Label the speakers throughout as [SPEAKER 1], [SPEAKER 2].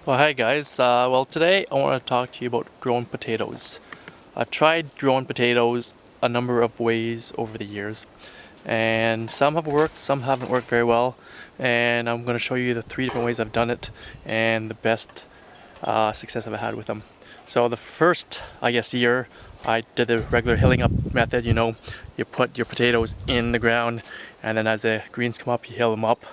[SPEAKER 1] Well, hi guys. Well, today I want to talk to you about growing potatoes. I've tried growing potatoes a number of ways over the years, and some have worked, some haven't worked very well, and I'm going to show you the 3 different ways I've done it and the best success I've had with them. So the first, year, I did the regular hilling up method. You put your potatoes in the ground, and then as the greens come up, you hill them up,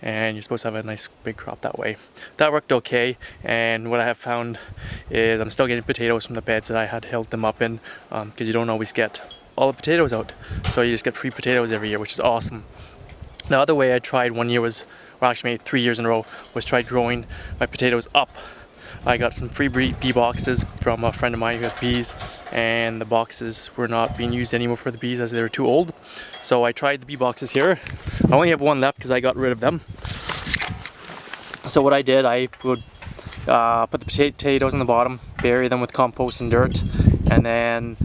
[SPEAKER 1] and you're supposed to have a nice big crop that way. That worked okay, and what I have found is I'm still getting potatoes from the beds that I had hilled them up in, because you don't always get all the potatoes out, so you just get free potatoes every year, which is awesome. The other way I tried one year was, or actually maybe 3 years in a row, was try growing my potatoes up. I got some free bee boxes from a friend of mine who had bees, and the boxes were not being used anymore for the bees as they were too old. So I tried the bee boxes here. I only have one left because I got rid of them. So what I did, I would put the potatoes in the bottom, bury them with compost and dirt, and then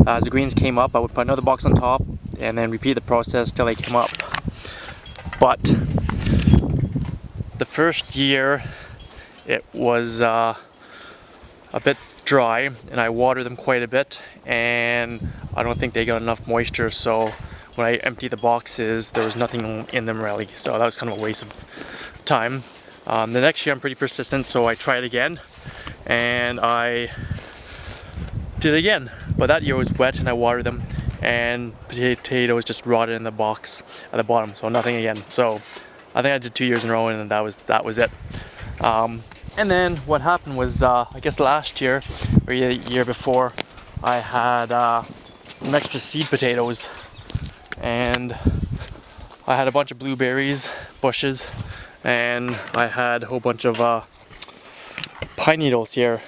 [SPEAKER 1] as the greens came up, I would put another box on top, and then repeat the process till they came up. But the first year, it was a bit dry, and I watered them quite a bit, and I don't think they got enough moisture, so when I emptied the boxes there was nothing in them really, so that was kind of a waste of time. The next year I'm pretty persistent, so I tried again, and I did it again, but that year was wet and I watered them, and potatoes just rotted in the box at the bottom, so nothing again. So I think I did 2 years in a row, and that was it. And then what happened was, I guess last year, or the year before, I had some extra seed potatoes, and I had a bunch of blueberries bushes, and I had a whole bunch of pine needles here.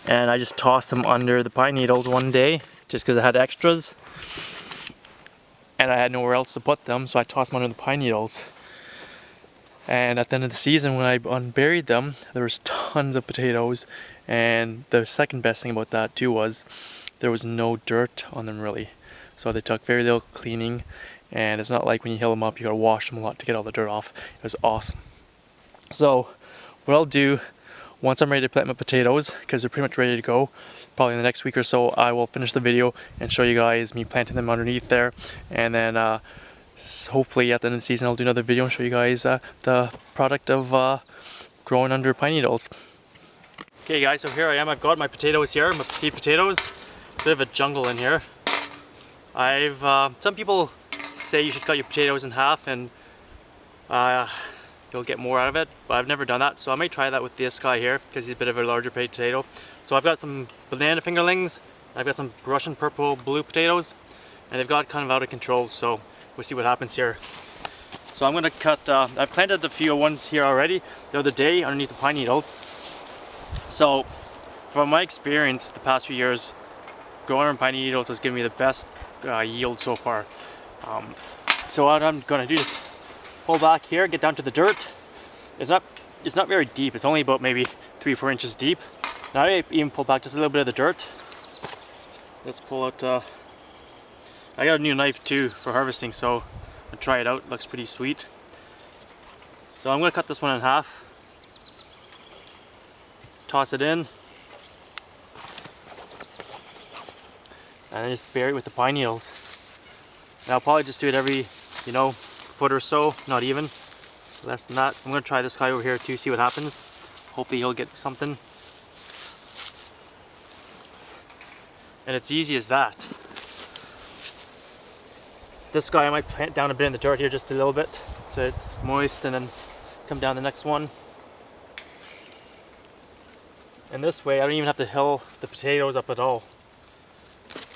[SPEAKER 1] And I just tossed them under the pine needles one day, just because I had extras, and I had nowhere else to put them, so I tossed them under the pine needles. And at the end of the season, when I unburied them, there was tons of potatoes, and the second best thing about that too was there was no dirt on them really. So they took very little cleaning, and it's not like when you hill them up you gotta wash them a lot to get all the dirt off. It was awesome. So what I'll do, once I'm ready to plant my potatoes, because they're pretty much ready to go, probably in the next week or so, I will finish the video and show you guys me planting them underneath there, and then hopefully at the end of the season I'll do another video and show you guys the product of growing under pine needles. Okay guys, so here I am. I've got my potatoes here, my seed potatoes. It's a bit of a jungle in here. Some people say you should cut your potatoes in half and you'll get more out of it, but I've never done that, so I might try that with this guy here because he's a bit of a larger potato. So I've got some banana fingerlings, I've got some Russian purple blue potatoes, and they've got kind of out of control, so we'll see what happens here. So I'm going to cut, I've planted a few ones here already the other day underneath the pine needles. So from my experience the past few years, growing on pine needles has given me the best yield so far. So what I'm going to do is pull back here, get down to the dirt. It's not very deep, it's only about maybe 3 or 4 inches deep. Now I even pull back just a little bit of the dirt. Let's pull out, I got a new knife too for harvesting, so I'll try it out. It looks pretty sweet. So I'm going to cut this one in half. Toss it in. And then just bury it with the pine needles. And I'll probably just do it every, foot or so, not even. Less than that. I'm going to try this guy over here too, see what happens. Hopefully he'll get something. And it's easy as that. This guy I might plant down a bit in the dirt here, just a little bit, so it's moist, and then come down the next one. And this way I don't even have to hill the potatoes up at all.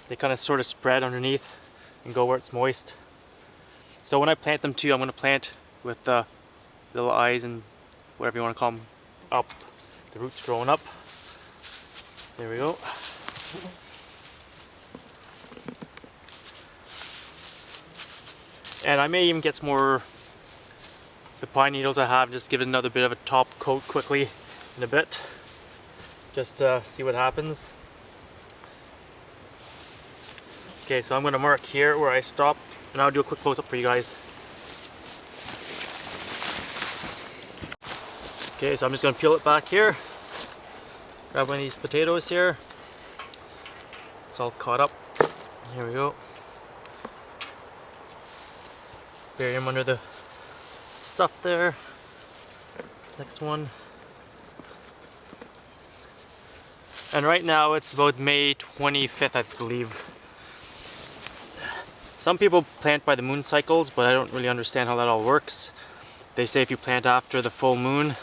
[SPEAKER 1] They kind of sort of spread underneath and go where it's moist. So when I plant them too, I'm going to plant with the little eyes and whatever you want to call them up. The roots growing up. There we go. And I may even get some more the pine needles I have, just give it another bit of a top coat quickly in a bit, just to see what happens. Okay, so I'm going to mark here where I stopped, and I'll do a quick close-up for you guys. Okay, so I'm just gonna peel it back here. Grab one of these potatoes here. It's all caught up. Here we go. Bury them under the stuff there. Next one. And right now it's about May 25th, I believe. Some people plant by the moon cycles, but I don't really understand how that all works. They say if you plant after the full moon,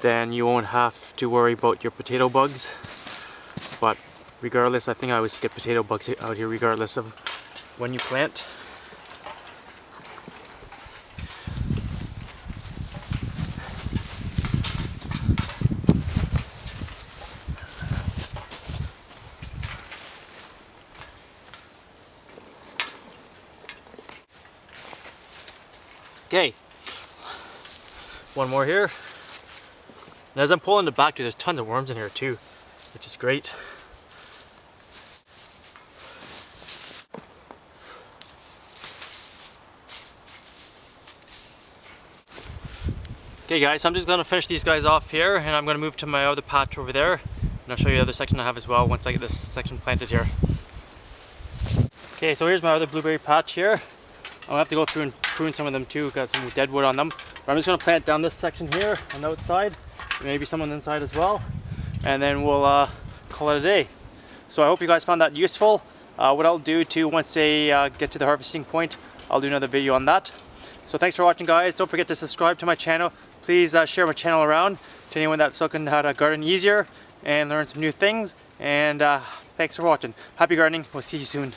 [SPEAKER 1] then you won't have to worry about your potato bugs. But regardless, I think I always get potato bugs out here regardless of when you plant. Okay, one more here. And as I'm pulling it back, there's tons of worms in here too, which is great. Okay guys, so I'm just gonna finish these guys off here, and I'm gonna move to my other patch over there, and I'll show you the other section I have as well once I get this section planted here. Okay, so here's my other blueberry patch here. I'm gonna have to go through and prune some of them too, got some dead wood on them. But I'm just gonna plant down this section here on the outside, maybe some on the inside as well, and then we'll call it a day. So I hope you guys found that useful. What I'll do too, once they get to the harvesting point, I'll do another video on that. So thanks for watching guys. Don't forget to subscribe to my channel. Please share my channel around to anyone that's looking how to garden easier and learn some new things. And thanks for watching. Happy gardening. We'll see you soon.